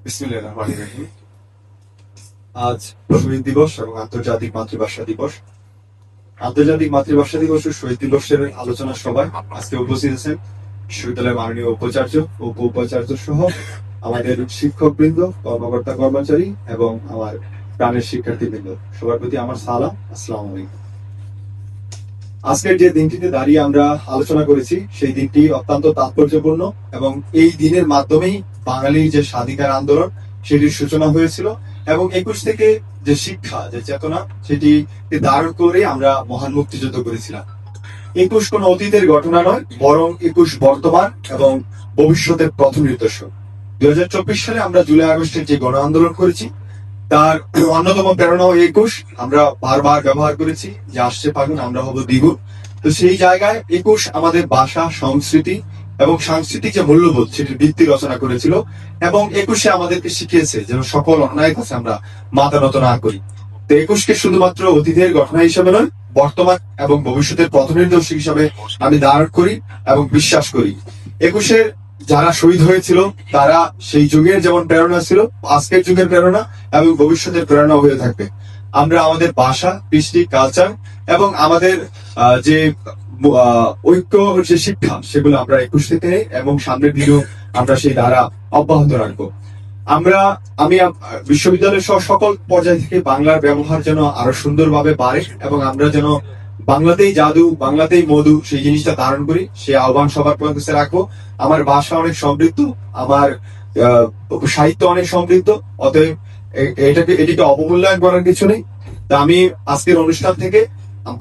বিসমিল্লাহির রহমানির রহিম। আজ শহীদ দিবস এবং আন্তর্জাতিক মাতৃভাষা দিবস। আন্তর্জাতিক মাতৃভাষা দিবস ও শহীদ দিবসের আলোচনা সভায় আজকে উপস্থিত আছেন বিশ্ববিদ্যালয়ের মাননীয় উপাচার্য ও উপ উপাচার্য সহ আমাদের শিক্ষকবৃন্দ, কর্মকর্তা কর্মচারী এবং আমার প্রাণের শিক্ষার্থীবৃন্দ। সবার প্রতি আমার সালাম, আসসালামু আলাইকুম। আজকের যে দিনটিতে দাঁড়িয়ে আমরা আলোচনা করেছি সেই দিনটি অত্যন্ত তাৎপর্যপূর্ণ এবং এই দিনের মাধ্যমেই বাঙালির যে স্বাধিকার আন্দোলন সেটির সূচনা হয়েছিল এবং 21 থেকে যে শিক্ষা, যে চেতনা, সেটি ধারণ করে আমরা মহান মুক্তিযুদ্ধ করেছিলাম। 21 কোন অতীতের ঘটনা নয়, বরং 21 বর্তমান এবং ভবিষ্যতের পথ নির্দেশক। 2024 সালে আমরা জুলাই আগস্টের যে গণ আন্দোলন করেছি তার অন্যতম প্রেরণা 21। আমরা বারবার ব্যবহার করেছি যে আসছে ফাগুন আমরা হব দ্বিগুণ। তো সেই জায়গায় 21 আমাদের ভাষা, সংস্কৃতি এবং সাংস্কৃতিক যে মূল্যবোধ সেটির ভিত্তি রচনা করেছিল এবং 21 আমাদেরকে শিখিয়েছে যেন সকল অন্যায়ের কাছে আমরা মাথা নত না করি। তো 21 শুধুমাত্র অতীতের ঘটনা হিসেবে নয়, বর্তমান এবং ভবিষ্যতের পথ নির্দেশক হিসাবে আমি ধারণ করি এবং বিশ্বাস করি। 21 যারা শহীদ হয়েছিল তারা সেই যুগের যেমন প্রেরণা ছিল, আজকের যুগের প্রেরণা এবং ভবিষ্যতের প্রেরণা হয়ে থাকবে। আমরা আমাদের ভাষা, কৃষ্টি, কালচার এবং আমাদের যে ঐক্য, যে শিক্ষা, সেগুলো আমরা 21 থেকে এবং সামনের দিনেও আমরা সেই ধারা অব্যাহত রাখবো। আমি বিশ্ববিদ্যালয়ের সহ সকল পর্যায় থেকে বাংলার ব্যবহার যেন আরো সুন্দরভাবে বাড়ে এবং আমরা যেন বাংলাতেই জাদু, বাংলাতেই মধু, সেই জিনিসটা ধারণ করি, সেই আহ্বান সবার কাছে রাখবো। আমার ভাষা অনেক সমৃদ্ধ, আমার সাহিত্য অনেক সমৃদ্ধ, অতএব এটিকে অবমূল্যায়ন করার কিছু নেই। তা আমি আজকের অনুষ্ঠান থেকে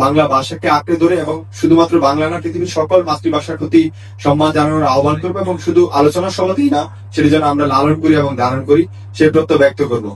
বাংলা ভাষাকে আঁকড়ে ধরে এবং শুধুমাত্র বাংলা না, পৃথিবীর সকল মাতৃভাষার প্রতি সম্মান জানানোর আহ্বান করবো এবং শুধু আলোচনা সভাতেই না, সেটি যেন আমরা লালন করি এবং ধারণ করি, সে প্রত্যয় ব্যক্ত করবো।